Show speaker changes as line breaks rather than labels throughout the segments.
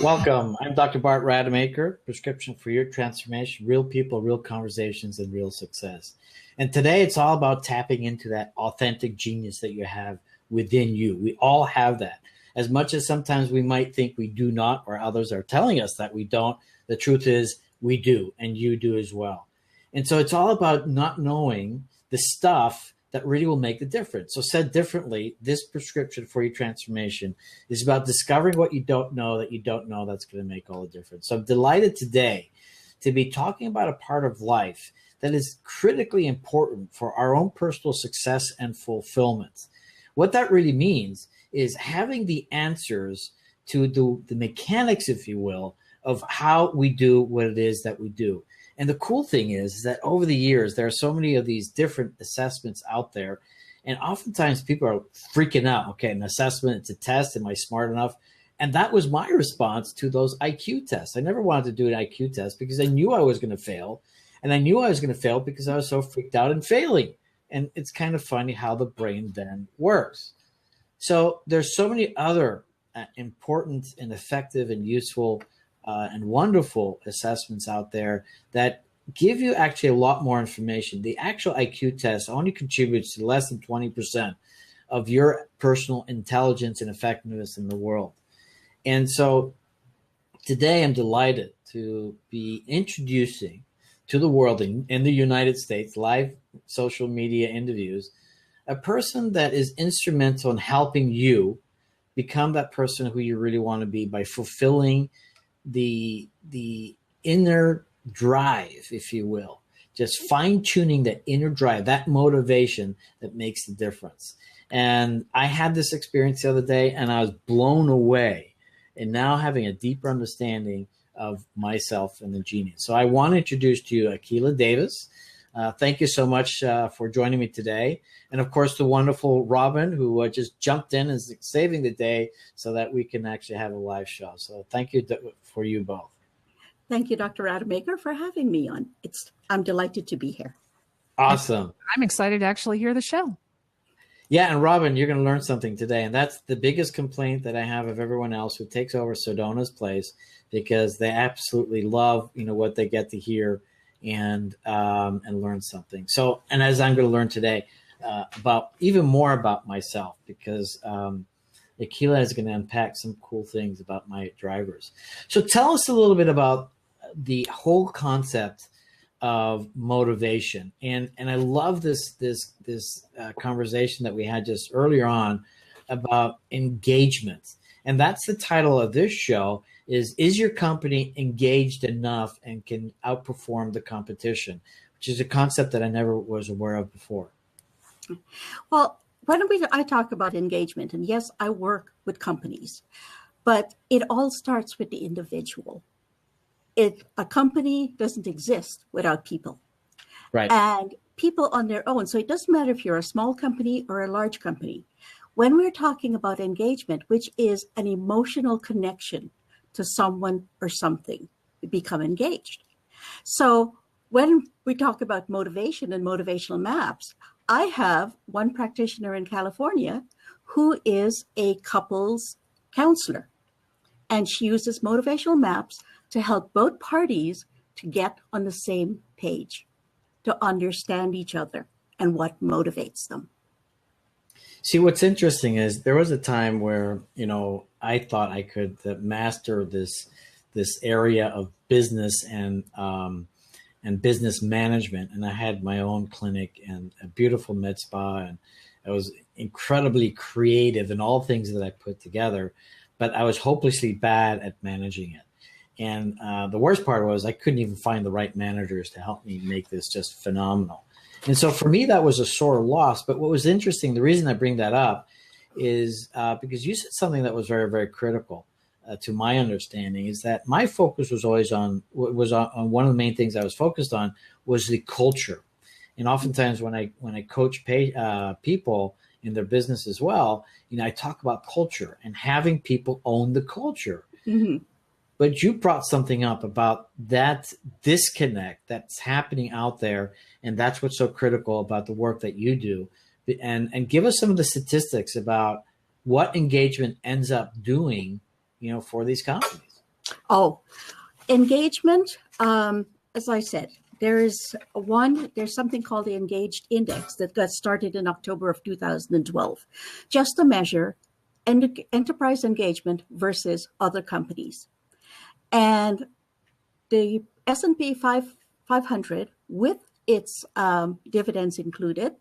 Welcome. I'm Dr. Bart Rademaker, prescription for your transformation, real people, real conversations, and real success. And today it's all about tapping into that authentic genius that you have within you. We all have that. As much as sometimes we might think we do not, or others are telling us that we don't, the truth is we do, and you do as well. And so it's all about not knowing the stuff that really will make the difference. So said differently, this prescription for your transformation is about discovering what you don't know that's going to make all the difference. So I'm delighted today to be talking about a part of life that is critically important for our own personal success and fulfillment. What that really means is having the answers to the mechanics, if you will, of how we do what it is that we do. And the cool thing is that over the years, there are so many of these different assessments out there. And oftentimes people are freaking out. Okay, an assessment, it's a test. Am I smart enough? And that was my response to those IQ tests. I never wanted to do an IQ test because I knew I was going to fail. And I knew I was going to fail because I was so freaked out and failing. And it's kind of funny how the brain then works. So there's so many other important and effective and useful and wonderful assessments out there that give you actually a lot more information. The actual IQ test only contributes to less than 20% of your personal intelligence and effectiveness in the world. And so today I'm delighted to be introducing to the world in the United States, live social media interviews, a person that is instrumental in helping you become that person who you really want to be by fulfilling the inner drive, if you will, just fine-tuning that inner drive, that motivation that makes the difference. And I had this experience the other day and I was blown away, and now having a deeper understanding of myself and the genius. So I want to introduce to you Akeela Davis. Thank you so much for joining me today. And of course, the wonderful Robin, who just jumped in and is saving the day so that we can actually have a live show. So thank you for you both.
Thank you, Dr. Rademaker, for having me on. I'm delighted to be here.
Awesome.
I'm excited to actually hear the show.
Yeah, and Robin, you're going to learn something today. And that's the biggest complaint that I have of everyone else who takes over Sedona's place, because they absolutely love, what they get to hear and learn something. So, and as I'm going to learn today about even more about myself, because Akeela is going to unpack some cool things about my drivers. So tell us a little bit about the whole concept of motivation. And I love this conversation that we had just earlier on about engagement. And that's the title of this show. Is your company engaged enough and can outperform the competition, which is a concept that I never was aware of before.
Well, I talk about engagement, and yes, I work with companies, but it all starts with the individual. A company doesn't exist without people.
Right.
And people on their own. So it doesn't matter if you're a small company or a large company. When we're talking about engagement, which is an emotional connection to someone or something, we become engaged. So when we talk about motivation and motivational maps, I have one practitioner in California who is a couples counselor, and she uses motivational maps to help both parties to get on the same page, to understand each other and what motivates them.
See, what's interesting is there was a time where, I thought I could master this area of business and business management. And I had my own clinic and a beautiful med spa, and I was incredibly creative in all things that I put together, but I was hopelessly bad at managing it. And the worst part was I couldn't even find the right managers to help me make this just phenomenal. And so for me, that was a sore loss. But what was interesting, the reason I bring that up is because you said something that was very, very critical to my understanding, is that my focus was always on one of the main things I was focused on was the culture. And oftentimes when I coach people in their business as well, I talk about culture and having people own the culture.
Mm-hmm.
But you brought something up about that disconnect that's happening out there, and that's what's so critical about the work that you do. And give us some of the statistics about what engagement ends up doing, for these companies.
Oh, engagement. As I said, there's something called the Engaged Index that got started in October of 2012, just to measure enterprise engagement versus other companies. And the S&P 500, with its dividends included,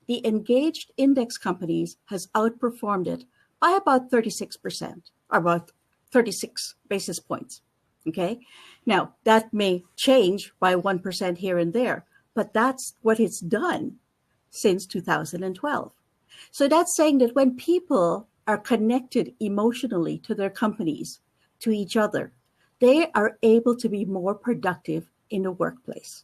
the engaged index companies has outperformed it by about 36%, or about 36 basis points. Okay. Now, that may change by 1% here and there, but that's what it's done since 2012. So that's saying that when people are connected emotionally to their companies, to each other, they are able to be more productive in the workplace.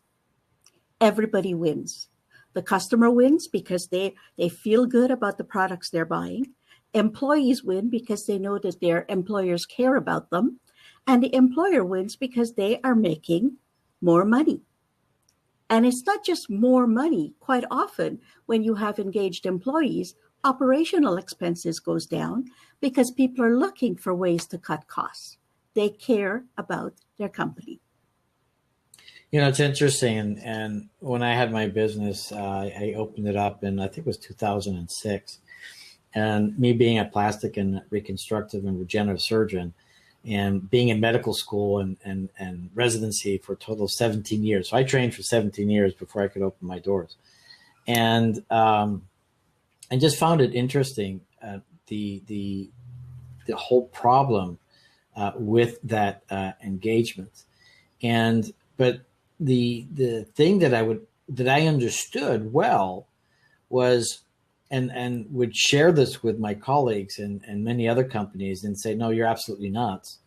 Everybody wins. The customer wins because they feel good about the products they're buying. Employees win because they know that their employers care about them. And the employer wins because they are making more money. And it's not just more money. Quite often, when you have engaged employees, operational expenses goes down because people are looking for ways to cut costs. They care about their company.
It's interesting. And when I had my business, I opened it up in, I think it was 2006. And me being a plastic and reconstructive and regenerative surgeon, and being in medical school and residency for a total of 17 years. So I trained for 17 years before I could open my doors. And I just found it interesting, the whole problem with that engagement. But the thing that I understood well was, and would share this with my colleagues and many other companies and say, no, you're absolutely nuts,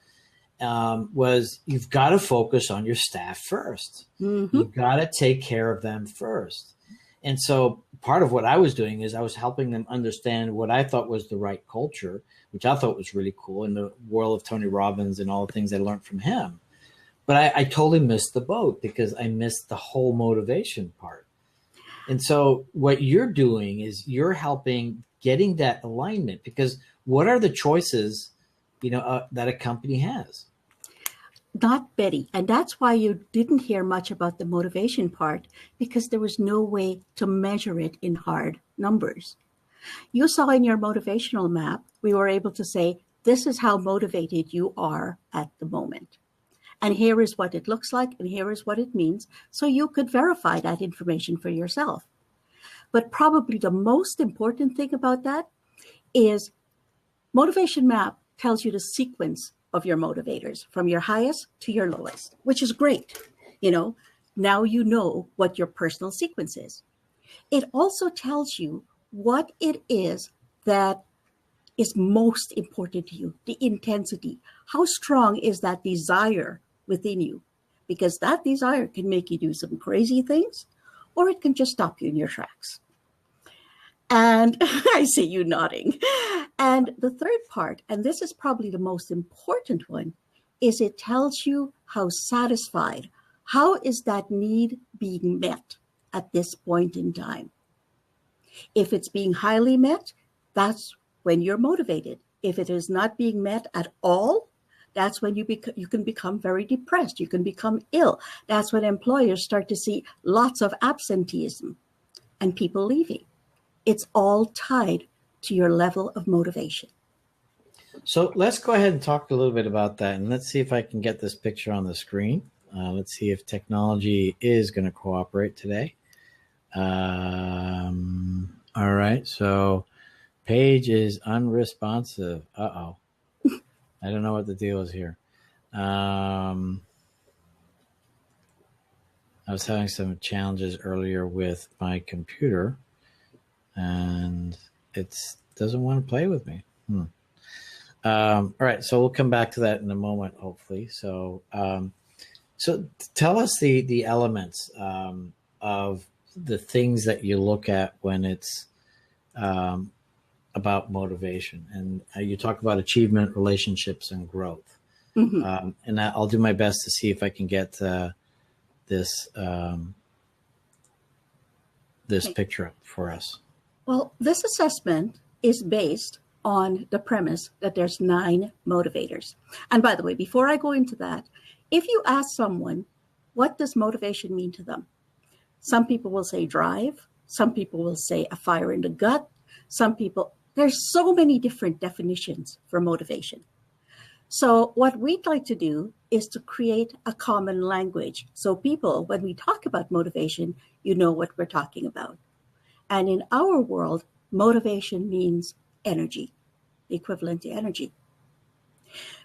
was you've got to focus on your staff first.
Mm-hmm.
You've got to take care of them first. And so part of what I was doing is I was helping them understand what I thought was the right culture, which I thought was really cool in the world of Tony Robbins and all the things I learned from him. But I totally missed the boat because I missed the whole motivation part. And so what you're doing is you're helping getting that alignment, because what are the choices, that a company has?
Not Betty. And that's why you didn't hear much about the motivation part, because there was no way to measure it in hard numbers. You saw in your motivational map, we were able to say, this is how motivated you are at the moment. And here is what it looks like, and here is what it means. So you could verify that information for yourself. But probably the most important thing about that is motivation map tells you the sequence of your motivators from your highest to your lowest, which is great. Now you know what your personal sequence is. It also tells you what it is that is most important to you, the intensity. How strong is that desire within you? Because that desire can make you do some crazy things, or it can just stop you in your tracks. And I see you nodding. And the third part, and this is probably the most important one, is it tells you how satisfied, how is that need being met at this point in time? If it's being highly met, that's when you're motivated. If it is not being met at all, that's when you can become very depressed. You can become ill. That's when employers start to see lots of absenteeism and people leaving. It's all tied to your level of motivation.
So let's go ahead and talk a little bit about that. And let's see if I can get this picture on the screen. Let's see if technology is going to cooperate today. All right. So page is unresponsive. Uh-oh. I don't know what the deal is here. I was having some challenges earlier with my computer, and it doesn't want to play with me. All right, so we'll come back to that in a moment, hopefully. So, so tell us the elements of the things that you look at when it's about motivation, and you talk about achievement, relationships, and growth.
Mm-hmm.
And I'll do my best to see if I can get this picture up for us.
Well, this assessment is based on the premise that there's 9 motivators. And by the way, before I go into that, if you ask someone, what does motivation mean to them? Some people will say drive. Some people will say a fire in the gut. There's so many different definitions for motivation. So what we'd like to do is to create a common language. So people, when we talk about motivation, you know what we're talking about. And in our world, motivation means energy, the equivalent to energy.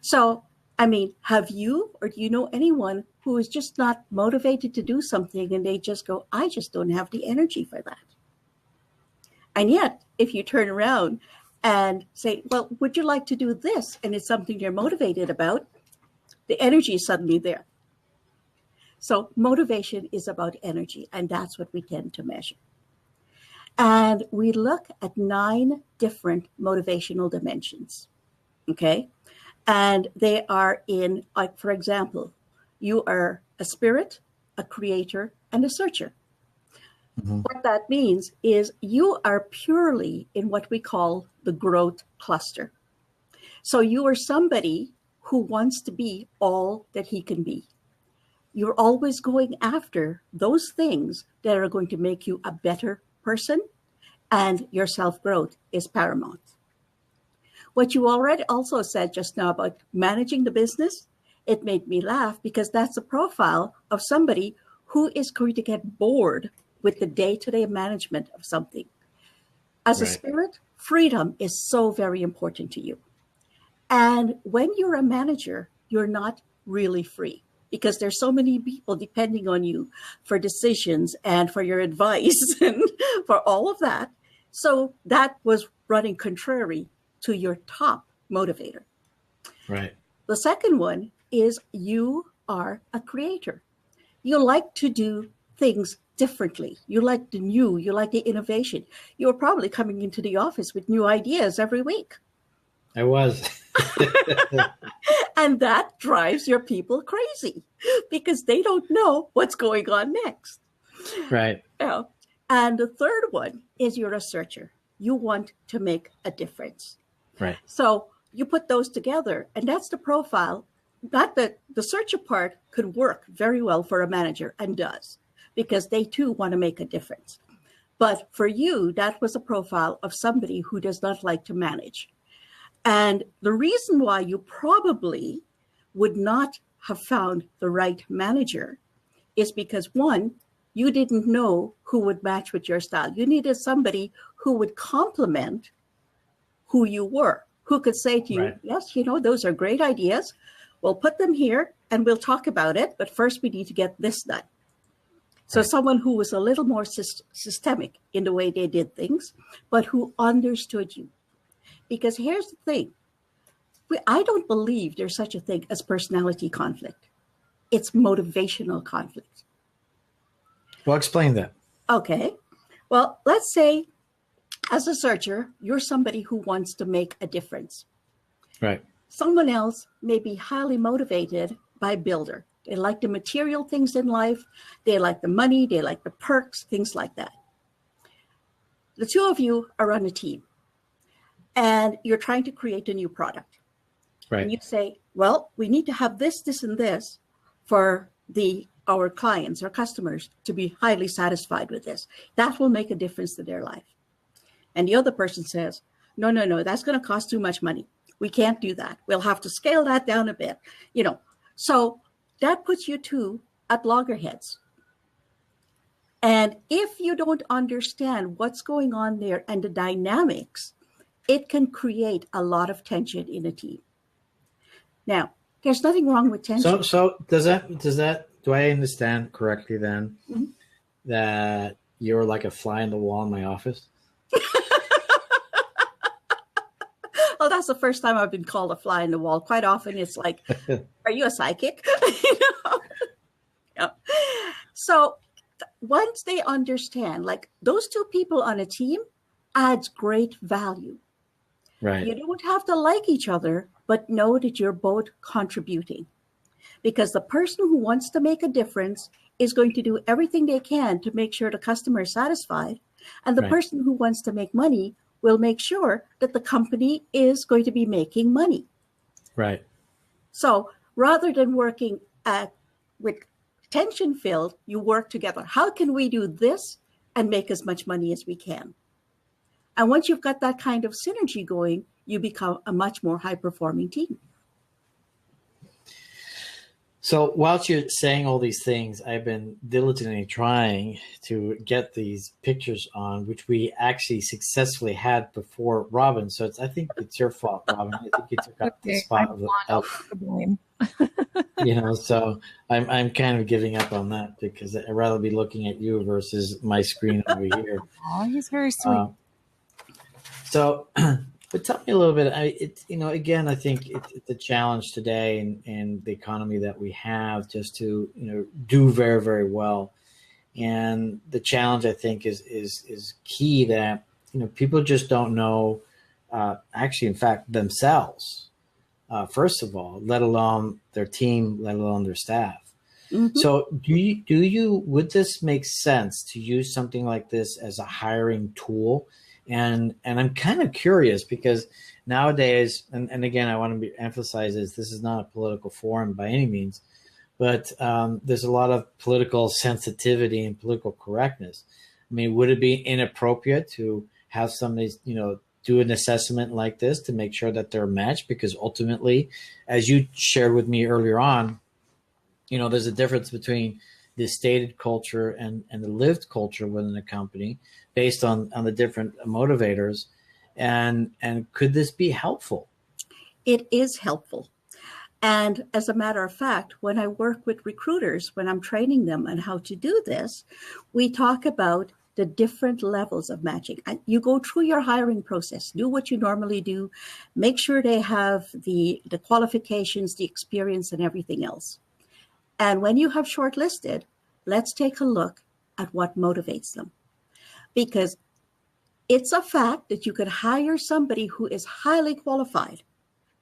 So, I mean, have you or do you know anyone who is just not motivated to do something and they just go, I just don't have the energy for that? And yet, if you turn around and say, well, would you like to do this? And it's something you're motivated about, the energy is suddenly there. So motivation is about energy, and that's what we tend to measure. And we look at 9 different motivational dimensions, okay? And they are in, like, for example, you are a spirit, a creator, and a searcher. Mm-hmm. What that means is you are purely in what we call the growth cluster. So you are somebody who wants to be all that he can be. You're always going after those things that are going to make you a better person, and your self-growth is paramount. What you already also said just now about managing the business, it made me laugh because that's a profile of somebody who is going to get bored with the day-to-day management of something. As a spirit, freedom is so very important to you. And when you're a manager, you're not really free because there's so many people depending on you for decisions and for your advice and for all of that. So that was running contrary to your top motivator.
Right.
The second one is you are a creator. You like to do things differently. You like the new, you like the innovation. You're probably coming into the office with new ideas every week.
I was.
And that drives your people crazy because they don't know what's going on next.
Right.
Yeah. And the third one is you're a searcher. You want to make a difference.
Right.
So you put those together, and that's the profile. Not that the searcher part could work very well for a manager, and does, because they too want to make a difference. But for you, that was a profile of somebody who does not like to manage. And the reason why you probably would not have found the right manager is because, one, you didn't know who would match with your style. You needed somebody who would complement who you were, who could say to you, right, yes, you know, those are great ideas. We'll put them here and we'll talk about it. But first we need to get this done. So someone who was a little more systemic in the way they did things, but who understood you. Because here's the thing. I don't believe there's such a thing as personality conflict. It's motivational conflict.
Well, explain that.
Okay. Well, let's say as a searcher, you're somebody who wants to make a difference.
Right.
Someone else may be highly motivated by builder. They like the material things in life. They like the money. They like the perks, things like that. The two of you are on a team and you're trying to create a new product.
Right.
And you say, well, we need to have this, this, and this for our clients, our customers to be highly satisfied with this. That will make a difference to their life. And the other person says, no, that's going to cost too much money. We can't do that. We'll have to scale that down a bit, you know. So that puts you two at loggerheads. And if you don't understand what's going on there and the dynamics, it can create a lot of tension in a team. Now, there's nothing wrong with tension.
So do I understand correctly then that you're like a fly in the wall in my office?
Well, that's the first time I've been called a fly in the wall. Quite often it's like, are you a psychic? You know? Yeah. So once they understand, like those two people on a team adds great value.
Right.
You don't have to like each other, but know that you're both contributing. Because the person who wants to make a difference is going to do everything they can to make sure the customer is satisfied. And the person who wants to make money will make sure that the company is going to be making money.
Right.
So rather than working with tension filled, you work together. How can we do this and make as much money as we can? And once you've got that kind of synergy going, you become a much more high performing team.
So whilst you're saying all these things, I've been diligently trying to get these pictures on, which we actually successfully had before Robin. So I think it's your fault, Robin. I think you took up the spot of
the blame.
So I'm kind of giving up on that because I'd rather be looking at you versus my screen over here.
Oh, he's very sweet.
But tell me a little bit. Again, I think it's a challenge today in the economy that we have just to do very, very well. And the challenge, I think, is key that people just don't know. Actually, in fact, themselves. First of all, let alone their team, let alone their staff.
Mm-hmm.
So would this make sense to use something like this as a hiring tool? And I'm kind of curious because nowadays, and again, I want to emphasize this is not a political forum by any means, but there's a lot of political sensitivity and political correctness. I mean, would it be inappropriate to have somebody, do an assessment like this to make sure that they're matched? Because ultimately, as you shared with me earlier on, there's a difference between the stated culture and the lived culture within a company based on the different motivators. And could this be helpful?
It is helpful. And as a matter of fact, when I work with recruiters, when I'm training them on how to do this, we talk about the different levels of matching. You go through your hiring process, do what you normally do, make sure they have the qualifications, the experience, and everything else. And when you have shortlisted, let's take a look at what motivates them. Because it's a fact that you could hire somebody who is highly qualified,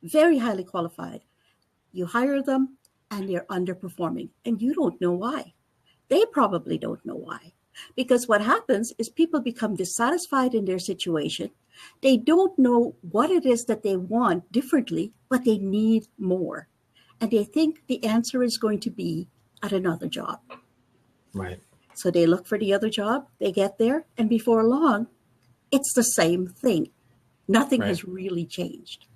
very highly qualified. You hire them and they're underperforming and you don't know why. They probably don't know why. Because what happens is people become dissatisfied in their situation. They don't know what it is that they want differently, but they need more. And they think the answer is going to be at another job.
Right.
So they look for the other job, they get there, and before long, it's the same thing. Nothing has really changed.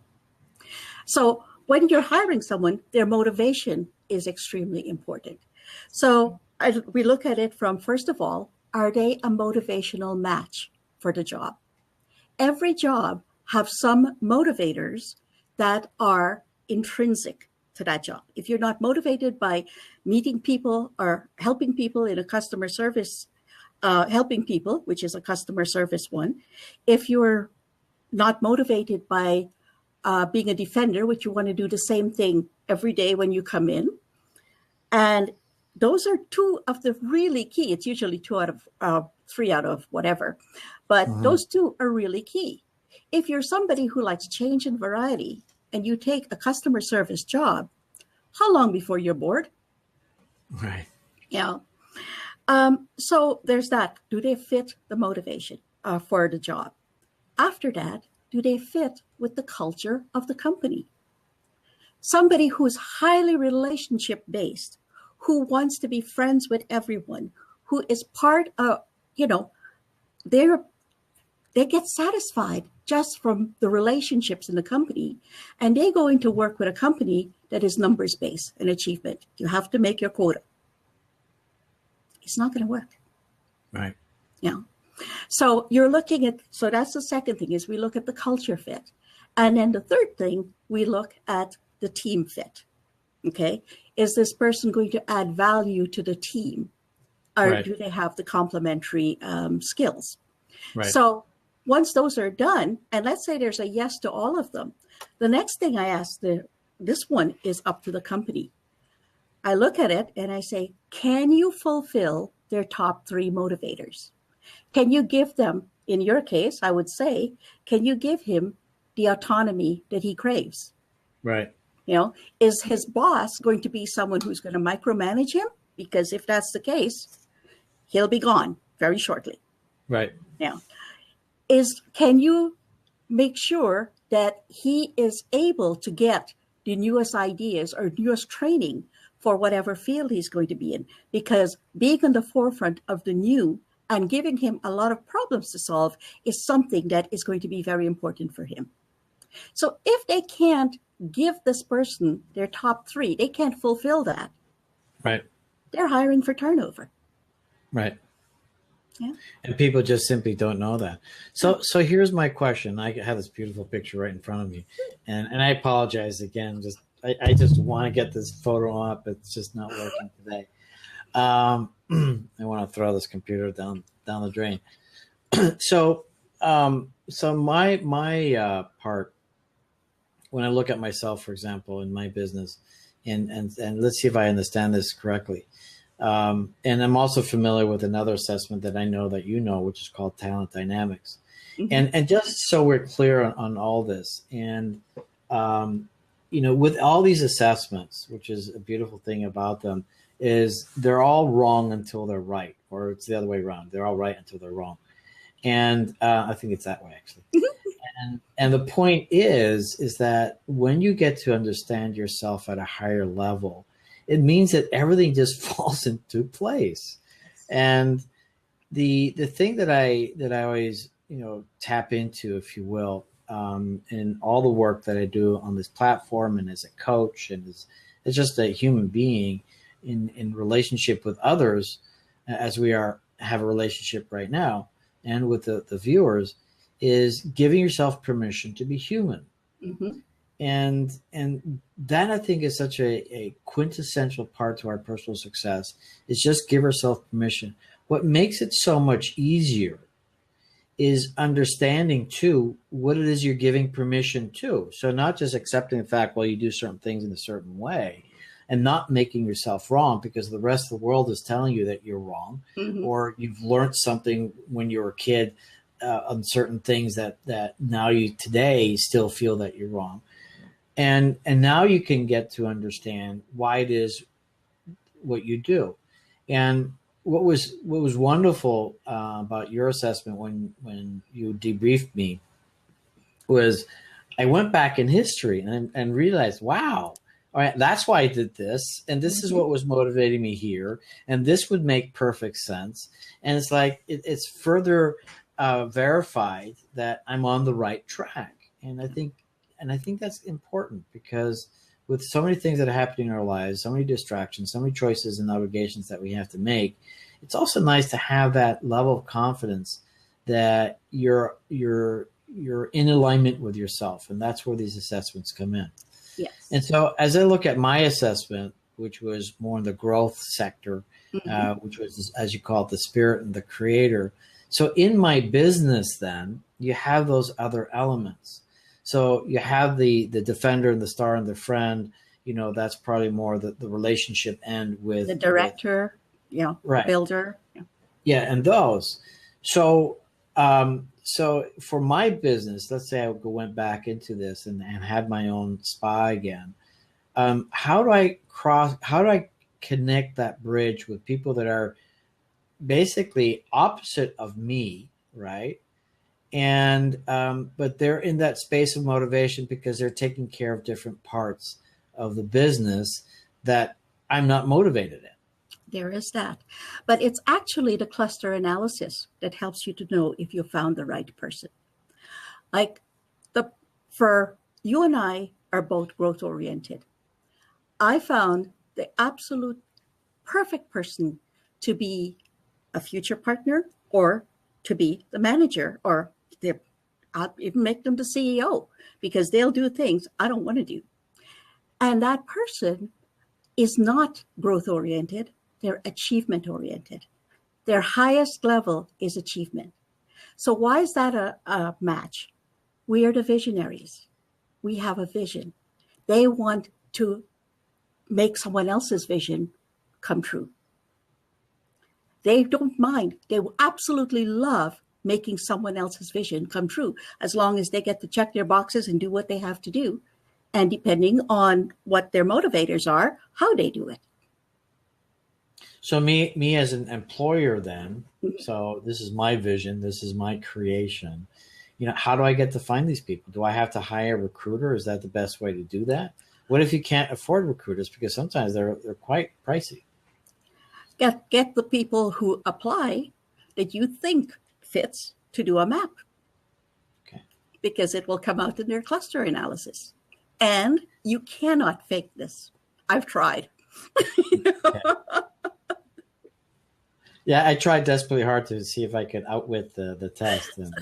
So when you're hiring someone, their motivation is extremely important. So we look at it from, first of all, are they a motivational match for the job? Every job have some motivators that are intrinsic to that job. If you're not motivated by meeting people or helping people in a customer service, helping people, which is a customer service one, if you're not motivated by being a defender, which you want to do the same thing every day when you come in, and those are two of the really key. It's usually 2 out of 3 out of whatever, but those two are really key. If you're somebody who likes change and variety, and you take a customer service job, how long before you're bored?
Right.
Yeah. So there's that. Do they fit the motivation for the job? After that, do they fit with the culture of the company? Somebody who's highly relationship based, who wants to be friends with everyone, who is part of, they get satisfied just from the relationships in the company, and they go into work with a company that is numbers based and achievement. You have to make your quota. It's not going to work.
Right.
Yeah. So you're looking at, so that's the second thing is we look at the culture fit. And then the third thing, we look at the team fit. Okay. Is this person going to add value to the team? Or do they have the complementary skills?
Right.
So once those are done, and let's say there's a yes to all of them, the next thing I ask this one is up to the company. I look at it and I say, can you fulfill their top 3 motivators? Can you give them, in your case, I would say, can you give him the autonomy that he craves?
Right.
Is his boss going to be someone who's going to micromanage him? Because if that's the case, he'll be gone very shortly.
Right.
Now, is, can you make sure that he is able to get the newest ideas or newest training for whatever field he's going to be in? Because being on the forefront of the new and giving him a lot of problems to solve is something that is going to be very important for him. So if they can't give this person their top three, they can't fulfill that.
Right.
They're hiring for turnover.
Right.
Yeah.
And people just simply don't know that. So here's my question. I have this beautiful picture right in front of me, and I apologize again. I just want to get this photo up. It's just not working today. I want to throw this computer down the drain. So my part, when I look at myself, for example, in my business, and let's see if I understand this correctly. And I'm also familiar with another assessment that I know that you know, which is called talent dynamics. Mm-hmm. And just so we're clear on all this, and with all these assessments, which is a beautiful thing about them, is they're all wrong until they're right, or it's the other way around. They're all right until they're wrong. And I think it's that way, actually. And the point is that when you get to understand yourself at a higher level, it means that everything just falls into place. And the thing that I always tap into, if you will, in all the work that I do on this platform and as a coach and as just a human being in relationship with others, as we have a relationship right now, and with the viewers, is giving yourself permission to be human. Mm-hmm. And that, I think, is such a quintessential part to our personal success, is just give ourselves permission. What makes it so much easier is understanding, too, what it is you're giving permission to. So not just accepting the fact, well, you do certain things in a certain way, and not making yourself wrong because the rest of the world is telling you that you're wrong, mm-hmm. or you've learned something when you were a kid on certain things that now you today still feel that you're wrong. And now you can get to understand why it is what you do. And what was wonderful about your assessment when you debriefed me was I went back in history and realized, wow, all right, that's why I did this. And this mm-hmm. is what was motivating me here. And this would make perfect sense. And it's like, it's further verified that I'm on the right track. And I think that's important, because with so many things that are happening in our lives, so many distractions, so many choices and obligations that we have to make, it's also nice to have that level of confidence that you're in alignment with yourself. And that's where these assessments come in.
Yes. And
so as I look at my assessment, which was more in the growth sector, mm-hmm. Which was, as you call it, the spirit and the creator. So in my business, then you have those other elements. So you have the defender and the star and the friend, that's probably more the relationship end with
the director,
right.
builder.
Yeah. And those. So for my business, let's say I went back into this and had my own spa again. How do I connect that bridge with people that are basically opposite of me, right? And but they're in that space of motivation because they're taking care of different parts of the business that I'm not motivated in.
There is that. But it's actually the cluster analysis that helps you to know if you found the right person. Like for you and I are both growth oriented. I found the absolute perfect person to be a future partner, or to be the manager, or I'll even make them the CEO, because they'll do things I don't want to do. And that person is not growth oriented. They're achievement oriented. Their highest level is achievement. So why is that a match? We are the visionaries. We have a vision. They want to make someone else's vision come true. They don't mind. They will absolutely love making someone else's vision come true, as long as they get to check their boxes and do what they have to do. And depending on what their motivators are, how they do it.
So me as an employer then, so this is my vision, this is my creation. How do I get to find these people? Do I have to hire a recruiter? Is that the best way to do that? What if you can't afford recruiters? Because sometimes they're quite pricey.
Get the people who apply that you think fits to do a map.
Okay.
Because it will come out in their cluster analysis. And you cannot fake this. I've tried.
Okay. Yeah, I tried desperately hard to see if I could outwit the test. And,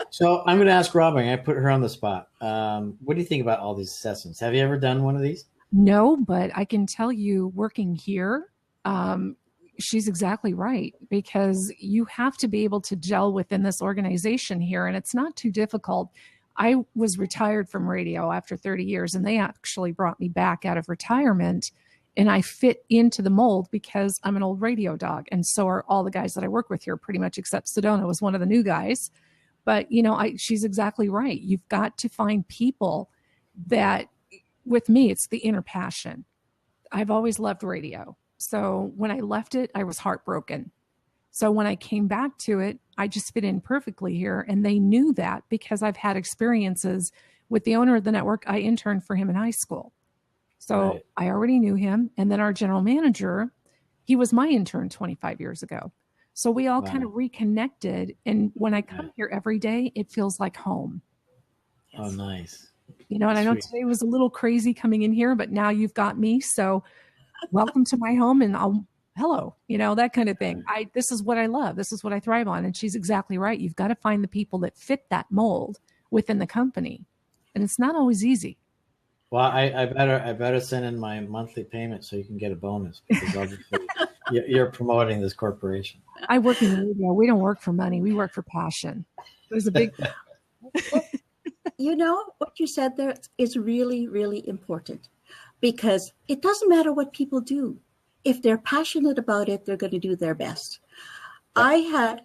so I'm going to ask Robin. I put her on the spot. What do you think about all these assessments? Have you ever done one of these?
No, but I can tell you working here, she's exactly right, because you have to be able to gel within this organization here, and it's not too difficult. I was retired from radio after 30 years, and they actually brought me back out of retirement, and I fit into the mold because I'm an old radio dog, and so are all the guys that I work with here, pretty much, except Sedona was one of the new guys. But, she's exactly right. You've got to find people that, with me, it's the inner passion. I've always loved radio. So when I left it, I was heartbroken. So when I came back to it, I just fit in perfectly here. And they knew that because I've had experiences with the owner of the network. I interned for him in high school. So
Right.
I already knew him. And then our general manager, he was my intern 25 years ago. So we all kind of reconnected. And when I come here every day, it feels like home.
Yes.
Oh, nice.
And I know today was a little crazy coming in here, but now you've got me. So welcome to my home, and hello, that kind of thing. This is what I love. This is what I thrive on. And she's exactly right. You've got to find the people that fit that mold within the company. And it's not always easy.
Well, I better send in my monthly payment so you can get a bonus, because obviously you're promoting this corporation.
I work in radio. We don't work for money. We work for passion. There's a big
What you said there is really, really important, because it doesn't matter what people do. If they're passionate about it, they're going to do their best. I had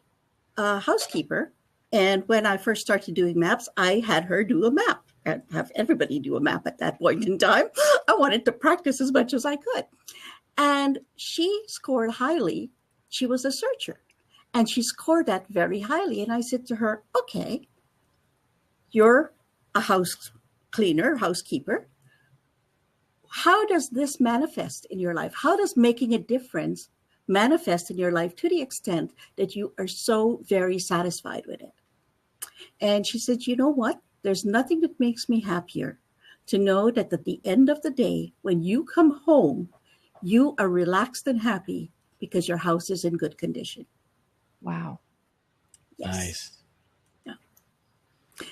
a housekeeper, and when I first started doing maps, I had her do a map and have everybody do a map at that point in time. I wanted to practice as much as I could. And she scored highly. She was a searcher, and she scored that very highly. And I said to her, okay, you're a house cleaner, housekeeper. How does this manifest in your life? How does making a difference manifest in your life to the extent that you are so very satisfied with it? And she said, you know what? There's nothing that makes me happier to know that at the end of the day, when you come home, you are relaxed and happy because your house is in good condition.
Wow.
Yes.
Nice.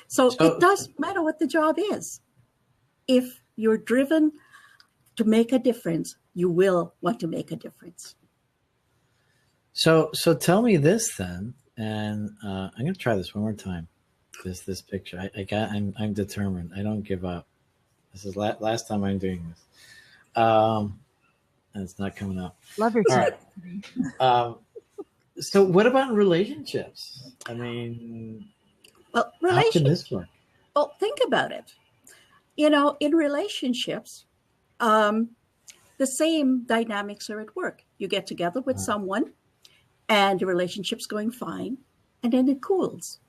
So it doesn't matter what the job is. If you're driven to make a difference, you will want to make a difference.
So tell me this then, and I'm going to try this one more time. This picture, I'm determined. I don't give up. This is last time I'm doing this. And it's not coming up.
Love your
team. All right. So what about relationships? I mean,
well,
how can this work?
Well, think about it. In relationships, the same dynamics are at work. You get together with someone, and the relationship's going fine, and then it cools.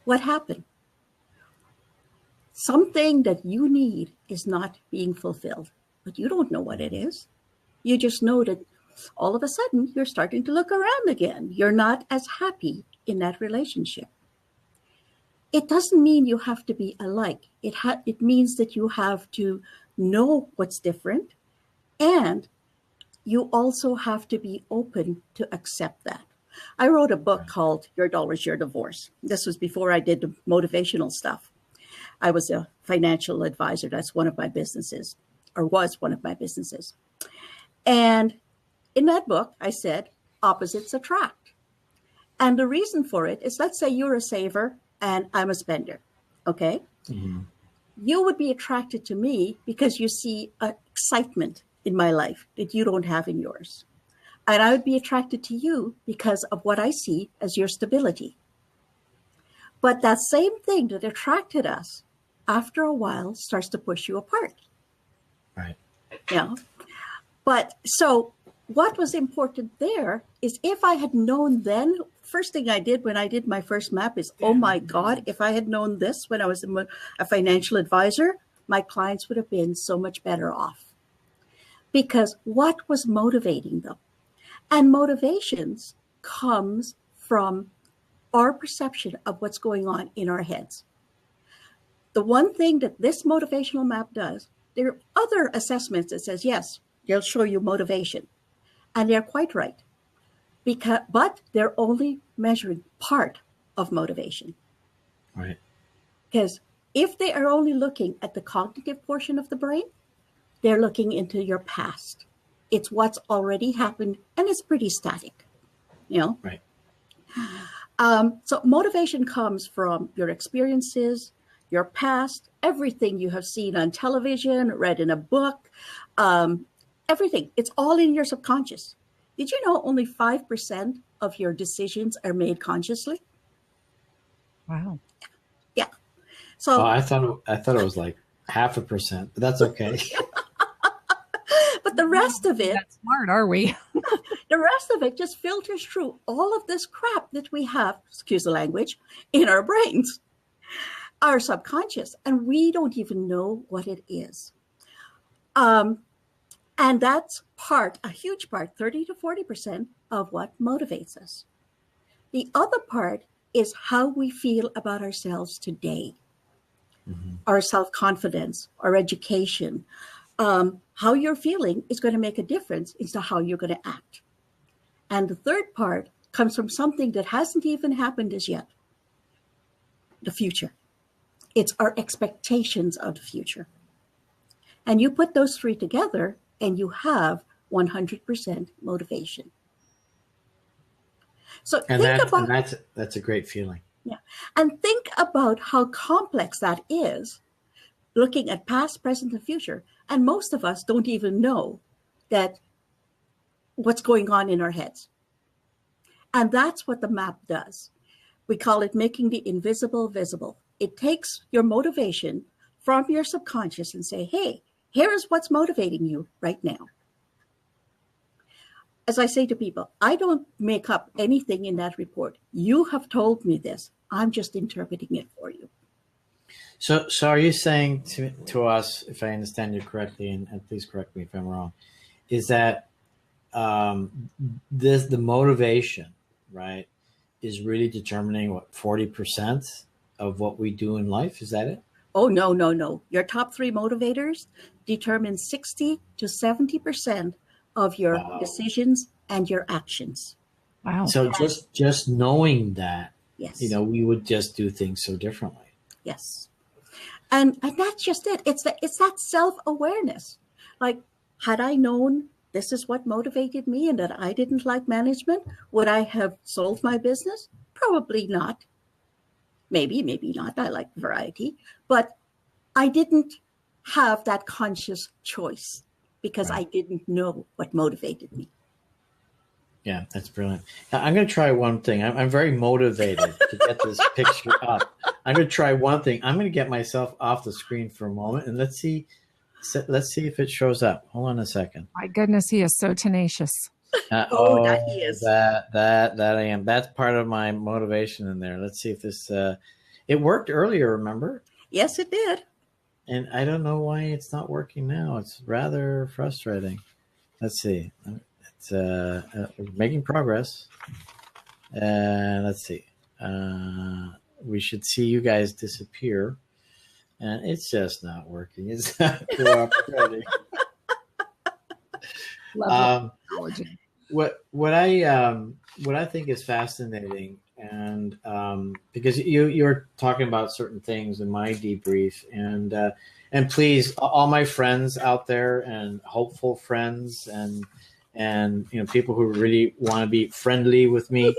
What happened? Something that you need is not being fulfilled, but you don't know what it is. You just know that all of a sudden you're starting to look around again. You're not as happy in that relationship. It doesn't mean you have to be alike. It means that you have to know what's different, and you also have to be open to accept that. I wrote a book called Your Dollars, Your Divorce. This was before I did the motivational stuff. I was a financial advisor. That's one of my businesses, or was one of my businesses. And in that book, I said, opposites attract. And the reason for it is, let's say you're a saver and I'm a spender, okay?
Mm-hmm.
You would be attracted to me because you see excitement in my life that you don't have in yours. And I would be attracted to you because of what I see as your stability. But that same thing that attracted us, after a while, starts to push you apart.
Right.
Yeah. But so what was important there is if I had known then, first thing I did when I did my first map is, oh my God, if I had known this when I was a financial advisor, my clients would have been so much better off. Because what was motivating them? And motivations comes from our perception of what's going on in our heads. The one thing that this motivational map does, there are other assessments that says, yes, they'll show you motivation. And they're quite right. But they're only measuring part of motivation.
Right.
Because if they are only looking at the cognitive portion of the brain, they're looking into your past. It's what's already happened, and it's pretty static, you know?
Right.
So motivation comes from your experiences, your past, everything you have seen on television, read in a book, everything. It's all in your subconscious. Did you know only 5% of your decisions are made consciously?
Wow.
Yeah. So
I thought it was like 0.5%, but that's okay.
but the rest of it,
That's smart, are we?
the rest of it just filters through all of this crap that we have, excuse the language, in our brains, our subconscious, and we don't even know what it is. And that's a huge part, 30 to 40% of what motivates us. The other part is how we feel about ourselves today, our self-confidence, our education. How you're feeling is going to make a difference as to how you're going to act. And the third part comes from something that hasn't even happened as yet, the future. It's our expectations of the future. And you put those three together and you have 100% motivation. So
that's a great feeling.
Yeah. And think about how complex that is, looking at past, present, and future. And most of us don't even know that what's going on in our heads. And that's what the map does. We call it making the invisible visible. It takes your motivation from your subconscious and say, hey, here is what's motivating you right now. As I say to people, I don't make up anything in that report. You have told me this. I'm just interpreting it for you.
So are you saying to us, if I understand you correctly, and please correct me if I'm wrong, is that the motivation, right, is really determining what 40% of what we do in life? Is that it?
Oh, no. Your top three motivators determine 60 to 70% of your decisions and your actions.
Wow.
So just knowing that,
yes,
we would just do things so differently.
Yes. And that's just it. It's that self-awareness. Like, had I known this is what motivated me and that I didn't like management, would I have sold my business? Probably not. Maybe not. I like variety. But I didn't have that conscious choice because I didn't know what motivated me.
Yeah, that's brilliant. I'm going to try one thing. I'm very motivated to get this picture up. I'm going to try one thing. I'm going to get myself off the screen for a moment, and let's see if it shows up. Hold on a second.
My goodness, he is so tenacious.
That he is.
That I am. That's part of my motivation in there. Let's see if this. It worked earlier, remember?
Yes, it did.
And I don't know why it's not working now. It's rather frustrating. Let's see. It's making progress. Let's see. We should see you guys disappear. And it's just not working. It's not cooperating. What I think is fascinating, and because you're talking about certain things in my debrief, and please, all my friends out there, and hopeful friends, and people who really want to be friendly with me,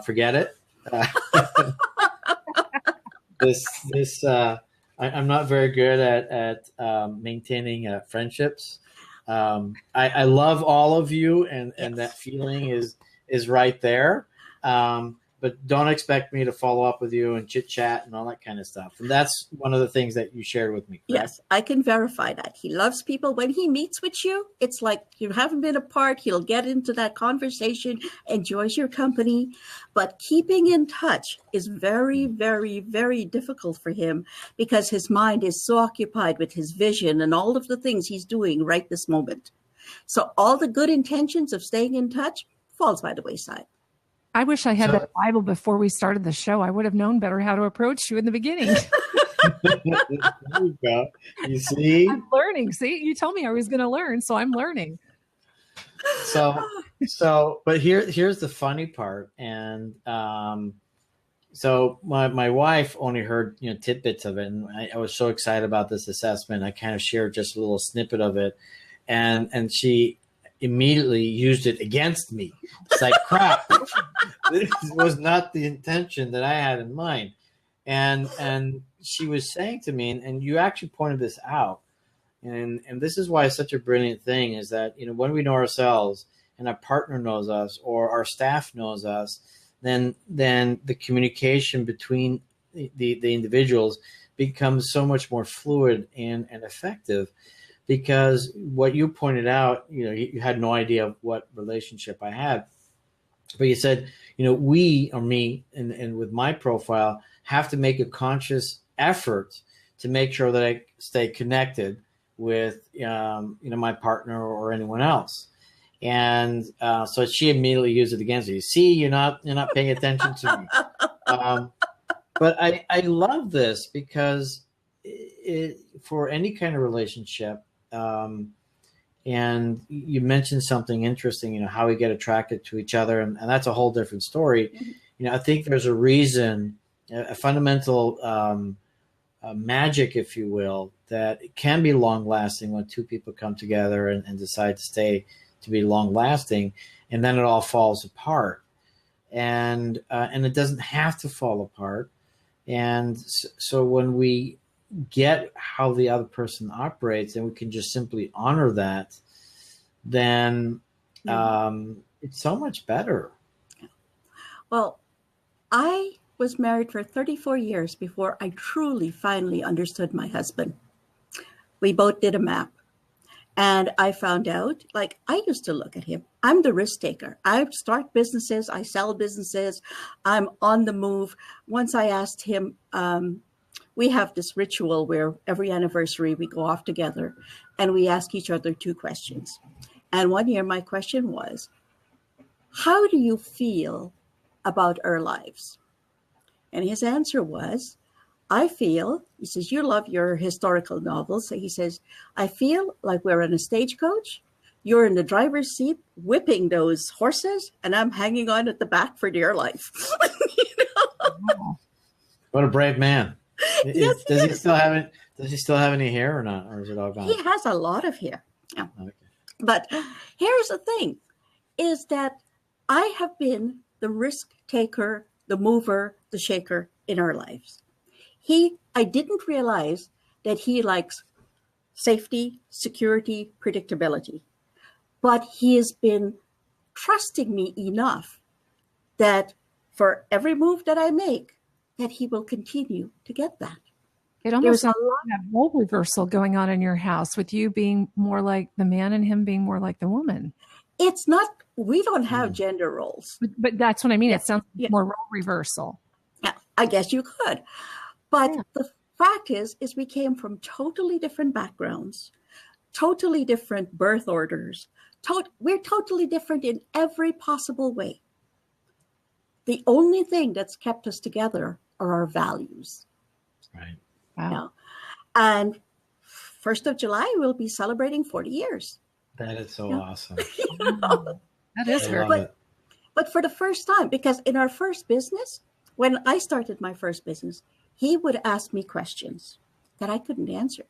forget it. I'm not very good at maintaining friendships. I love all of you, and that feeling is right there. but don't expect me to follow up with you and chit chat and all that kind of stuff. And that's one of the things that you shared with me. Correct?
Yes, I can verify that. He loves people. When he meets with you, it's like you haven't been apart. He'll get into that conversation, enjoys your company. But keeping in touch is very, very, very difficult for him because his mind is so occupied with his vision and all of the things he's doing right this moment. So all the good intentions of staying in touch falls by the wayside.
I wish I had that Bible before we started the show. I would have known better how to approach you in the beginning.
There you go. You see?
I'm learning. See, you told me I was going to learn, so I'm learning.
But here's the funny part. And so my wife only heard, tidbits of it. And I was so excited about this assessment. I kind of shared just a little snippet of it. And she immediately used it against me. It's like, crap. This was not the intention that I had in mind. And she was saying to me, and you actually pointed this out, and this is why it's such a brilliant thing, is that, when we know ourselves and our partner knows us or our staff knows us, then the communication between the individuals becomes so much more fluid and effective. Because what you pointed out, you had no idea what relationship I had, but you said, we, or me, and with my profile, have to make a conscious effort to make sure that I stay connected with, my partner or anyone else. And so she immediately used it against me. See, you're not paying attention to me. But I love this because for any kind of relationship. And you mentioned something interesting, how we get attracted to each other. And that's a whole different story.
Mm-hmm.
I think there's a reason, a fundamental magic, if you will, that it can be long lasting when two people come together and decide to stay to be long lasting. And then it all falls apart. And it doesn't have to fall apart. And so when we get how the other person operates and we can just simply honor that, then it's so much better.
Well, I was married for 34 years before I truly finally understood my husband. We both did a map. And I found out, like, I used to look at him. I'm the risk taker. I start businesses. I sell businesses. I'm on the move. Once I asked him, we have this ritual where every anniversary we go off together and we ask each other 2 questions. And one year my question was, how do you feel about our lives? And his answer was, I feel, he says, you love your historical novels. So he says, I feel like we're in a stagecoach. You're in the driver's seat whipping those horses and I'm hanging on at the back for dear life.
Wow. What a brave man.
Yes,
does he still have any hair or not? Or is it all gone?
He has a lot of hair. Yeah.
Okay.
But here's the thing, is that I have been the risk taker, the mover, the shaker in our lives. I didn't realize that he likes safety, security, predictability. But he has been trusting me enough that for every move that I make, that he will continue to get that.
It almost sounds like a role reversal going on in your house, with you being more like the man and him being more like the woman.
It's not, we don't have gender roles.
But that's what I mean.
Yeah.
It sounds like more role reversal.
Yeah, I guess you could. But the fact is we came from totally different backgrounds, totally different birth orders. We're totally different in every possible way. The only thing that's kept us together are our values.
Right.
Wow.
Yeah. And 1st of July, we'll be celebrating 40 years.
That is so awesome.
That is very
good.
But for the first time, because in our first business, when I started my first business, he would ask me questions that I couldn't answer.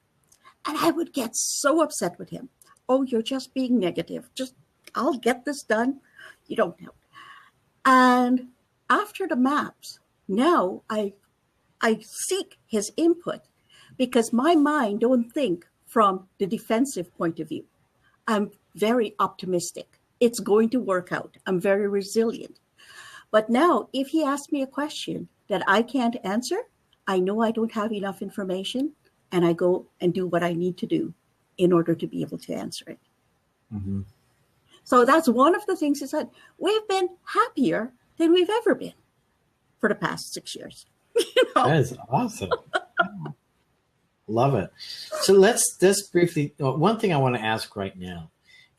And I would get so upset with him. Oh, you're just being negative. I'll get this done. You don't know. And after the maps, now I seek his input because my mind don't think from the defensive point of view. I'm very optimistic. It's going to work out. I'm very resilient. But now, if he asks me a question that I can't answer, I know I don't have enough information, and I go and do what I need to do in order to be able to answer it.
Mm-hmm.
So that's one of the things he said. We've been happier than we've ever been for the past 6 years.
That is awesome. Love it. So let's just briefly, one thing I want to ask right now,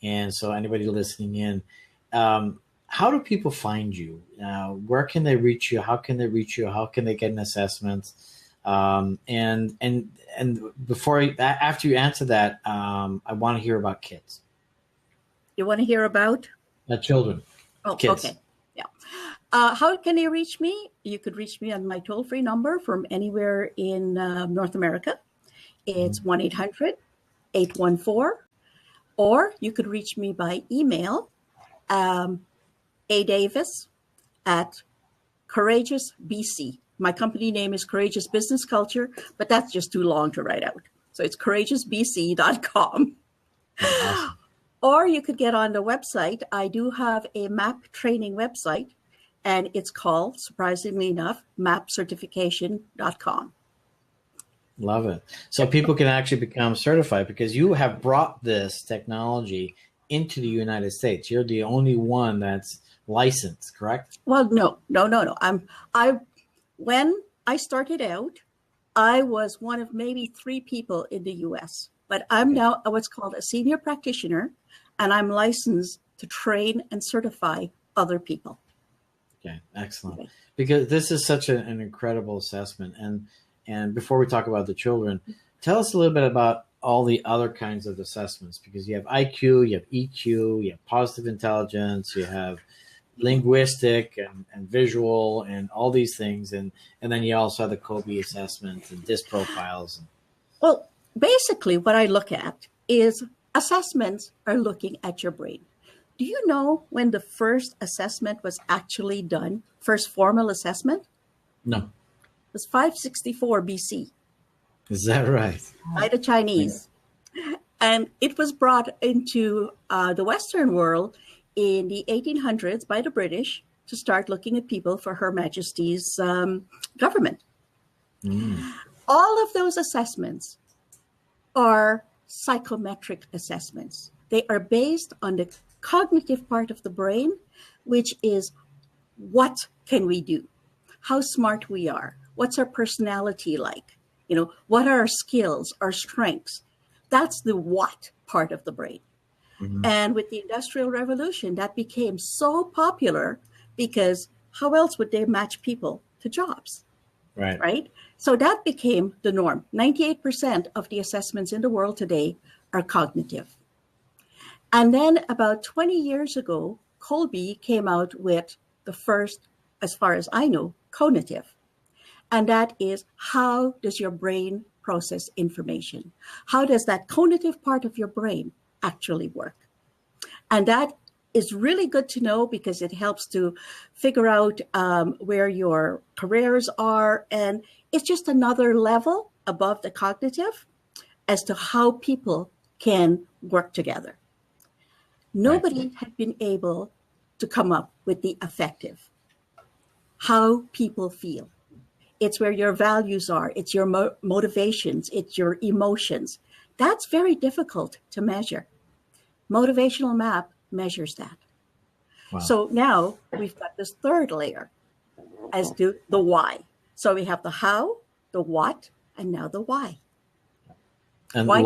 and so anybody listening in, how do people find you? Where can they reach you? How can they reach you? How can they get an assessment? And after you answer that, I want to hear about kids.
You want to hear about?
Children.
Oh,
kids.
Okay. Yeah. How can they reach me? You could reach me on my toll-free number from anywhere in North America. It's 1-800-814, or you could reach me by email, Davis at Courageous BC. My company name is Courageous Business Culture, but that's just too long to write out. So it's courageousbc.com.
Awesome.
Or you could get on the website. I do have a MAP training website, and it's called, surprisingly enough, mapcertification.com.
Love it. So people can actually become certified because you have brought this technology into the United States. You're the only one that's licensed, correct?
Well, no. When I started out, I was one of maybe 3 people in the US, but I'm now what's called a senior practitioner, and I'm licensed to train and certify other people.
Okay, excellent.
Okay.
Because this is such an incredible assessment. And before we talk about the children, tell us a little bit about all the other kinds of assessments, because you have IQ, you have EQ, you have positive intelligence, you have linguistic and visual and all these things. And then you also have the Kobe assessment and DISC profiles.
Well, basically what I look at is assessments are looking at your brain. Do you know when the first assessment was actually done? First formal assessment?
No.
It was 564 BC.
Is that right?
By the Chinese. And it was brought into the Western world in the 1800s by the British to start looking at people for Her Majesty's government. All of those assessments are psychometric assessments. They are based on the cognitive part of the brain, which is what can we do? How smart we are? What's our personality like? What are our skills, our strengths? That's the what part of the brain. Mm-hmm. And with the Industrial Revolution, that became so popular because how else would they match people to jobs? Right? So that became the norm. 98% of the assessments in the world today are cognitive. And then about 20 years ago, Colby came out with the first, as far as I know, cognitive. And that is, how does your brain process information? How does that cognitive part of your brain actually work? And that is really good to know because it helps to figure out where your careers are. And it's just another level above the cognitive as to how people can work together. Nobody had been able to come up with the affective, how people feel. It's where your values are. It's your motivations. It's your emotions. That's very difficult to measure. Motivational map measures that. Wow. So now we've got this third layer as to the why. So we have the how, the what, and now the why.
And why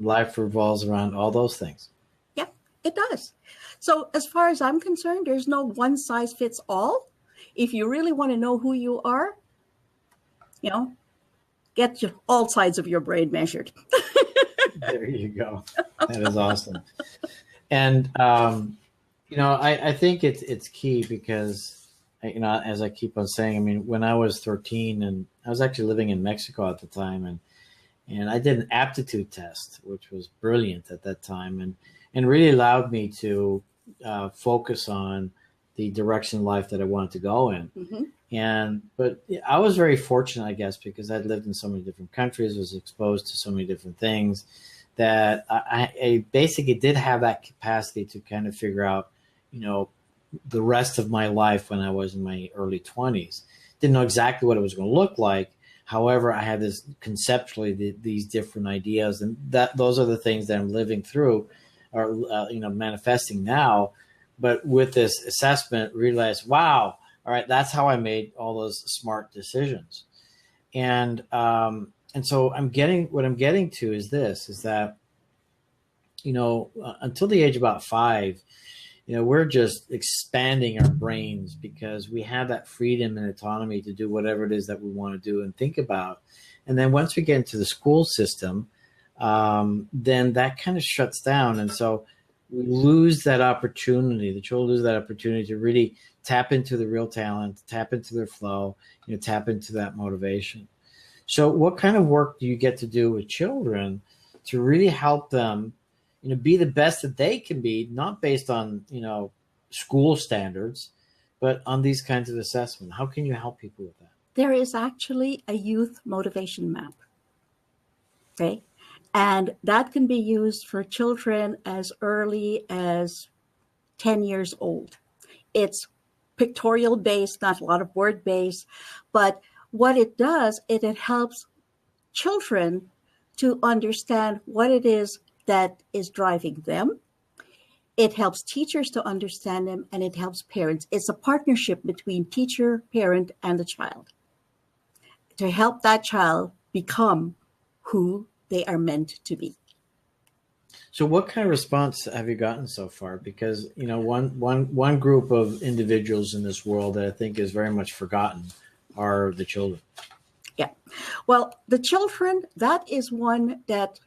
life revolves around all those things.
Yeah, it does. So as far as I'm concerned, there's no one size fits all. If you really want to know who you are, get all sides of your brain measured.
There you go. That is awesome. And, I think it's key because, as I keep on saying, when I was 13 and I was actually living in Mexico at the time and I did an aptitude test, which was brilliant at that time and really allowed me to focus on the direction in life that I wanted to go in. Mm-hmm. But I was very fortunate, I guess, because I'd lived in so many different countries, was exposed to so many different things that I basically did have that capacity to kind of figure out, the rest of my life when I was in my early 20s. Didn't know exactly what it was going to look like. However, I had this conceptually these different ideas, and those are the things that I'm living through, or manifesting now. But with this assessment, realized, wow, all right, that's how I made all those smart decisions. And so what I'm getting to is this: is that until the age of about 5. We're just expanding our brains because we have that freedom and autonomy to do whatever it is that we want to do and think about. And then once we get into the school system, then that kind of shuts down. And so we lose that opportunity. The children lose that opportunity to really tap into the real talent, tap into their flow, tap into that motivation. So what kind of work do you get to do with children to really help them be the best that they can be, not based on, school standards, but on these kinds of assessment? How can you help people with that?
There is actually a youth motivation map. Okay. And that can be used for children as early as 10 years old. It's pictorial based, not a lot of word based, but what it does, it helps children to understand what it is that is driving them. It helps teachers to understand them, and it helps parents. It's a partnership between teacher, parent, and the child to help that child become who they are meant to be.
So what kind of response have you gotten so far? Because, one group of individuals in this world that I think is very much forgotten are the children.
Yeah. Well, the children, that is one that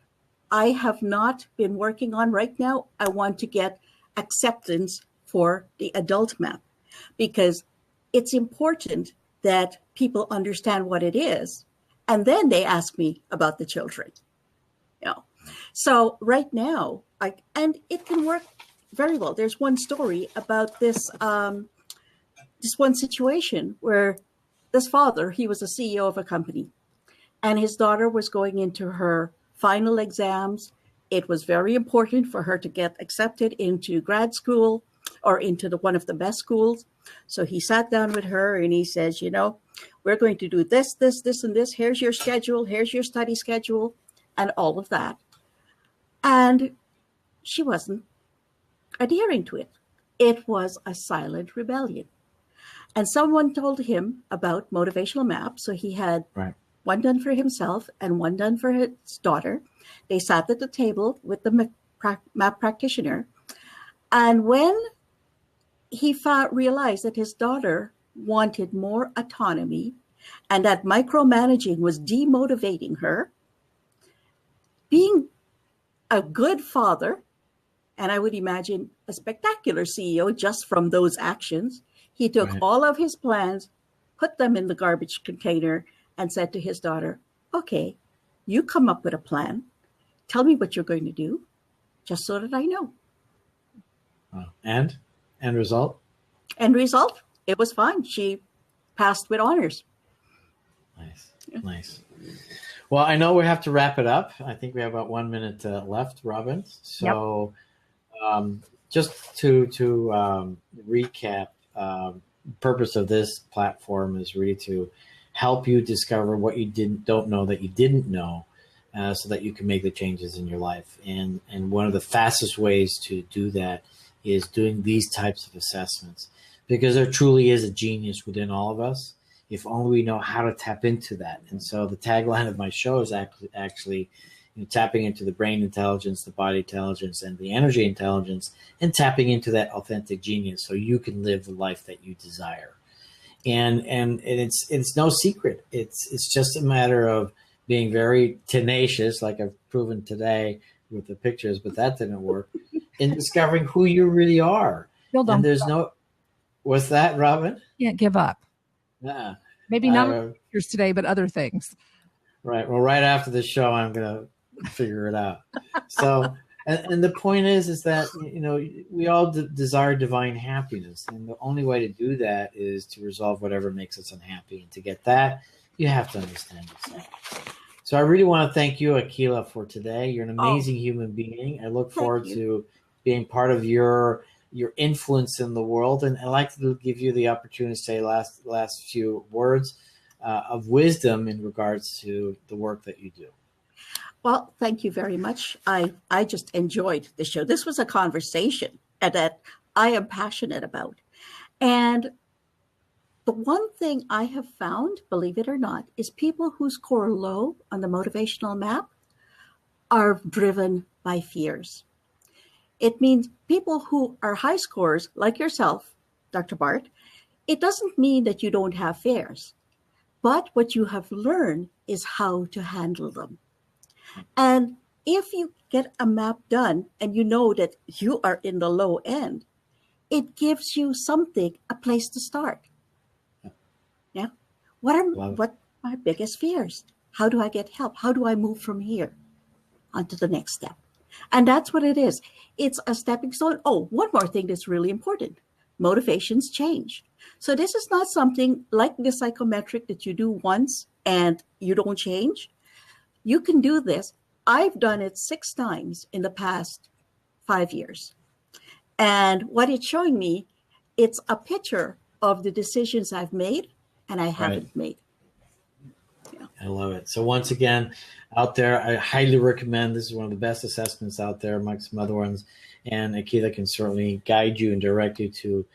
I have not been working on right now. I want to get acceptance for the adult map because it's important that people understand what it is. And then they ask me about the children. So right now, and it can work very well. There's one story about this one situation where this father, he was a CEO of a company, and his daughter was going into her final exams. It was very important for her to get accepted into grad school or into one of the best schools. So he sat down with her and he says, we're going to do this, this, this, and this. Here's your schedule. Here's your study schedule and all of that. And she wasn't adhering to it. It was a silent rebellion. And someone told him about motivational maps. So he had one done for himself and one done for his daughter. They sat at the table with the map practitioner. And when he realized that his daughter wanted more autonomy and that micromanaging was demotivating her, being a good father, and I would imagine a spectacular CEO just from those actions, he took all of his plans, put them in the garbage container, and said to his daughter, okay, you come up with a plan. Tell me what you're going to do, just so that I know.
And result?
End result, it was fine. She passed with honors.
Nice. Well, I know we have to wrap it up. I think we have about 1 minute left, Robin. So just to recap, purpose of this platform is really to help you discover what you don't know that you didn't know, so that you can make the changes in your life. And one of the fastest ways to do that is doing these types of assessments, because there truly is a genius within all of us, if only we know how to tap into that. And so the tagline of my show is actually tapping into the brain intelligence, the body intelligence, and the energy intelligence, and tapping into that authentic genius so you can live the life that you desire. And it's no secret. It's just a matter of being very tenacious, like I've proven today with the pictures, but that didn't work, in discovering who you really are. And there's no, what's that, Robin?
Can't give up.
Yeah.
Maybe not pictures today, but other things.
Right. Well, right after the show, I'm going to figure it out. So, and the point is that, we all desire divine happiness. And the only way to do that is to resolve whatever makes us unhappy. And to get that, you have to understand yourself. So I really want to thank you, Akeela, for today. You're an amazing human being. I look forward to being part of your your influence in the world. And I'd like to give you the opportunity to say last few words of wisdom in regards to the work that you do.
Well, thank you very much. I just enjoyed the show. This was a conversation that I am passionate about. And the one thing I have found, believe it or not, is people who score low on the motivational map are driven by fears. It means people who are high scorers, like yourself, Dr. Bart, it doesn't mean that you don't have fears, but what you have learned is how to handle them. And if you get a map done and you know that you are in the low end, it gives you something, a place to start. Yeah. What are my biggest fears? How do I get help? How do I move from here onto the next step? And that's what it is. It's a stepping stone. Oh, one more thing that's really important. Motivations change. So this is not something like the psychometric that you do once and you don't change. You can do this. I've done it 6 times in the past 5 years. And what it's showing me, it's a picture of the decisions I've made and I haven't made. Yeah.
I love it. So once again, out there, I highly recommend. This is one of the best assessments out there amongst some other ones. And Akeela can certainly guide you and direct you to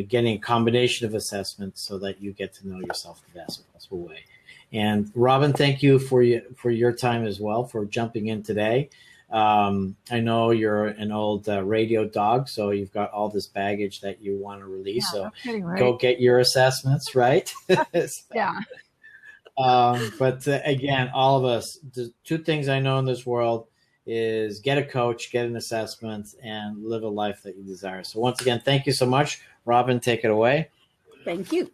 getting a combination of assessments so that you get to know yourself the best possible way. And Robin, thank you for your time as well, for jumping in today. I know you're an old radio dog, so you've got all this baggage that you want to release.
Yeah,
so go get your assessments, right?
Yeah.
But again, all of us, the 2 things I know in this world is get a coach, get an assessment, and live a life that you desire. So once again, thank you so much. Robin, take it away.
Thank you.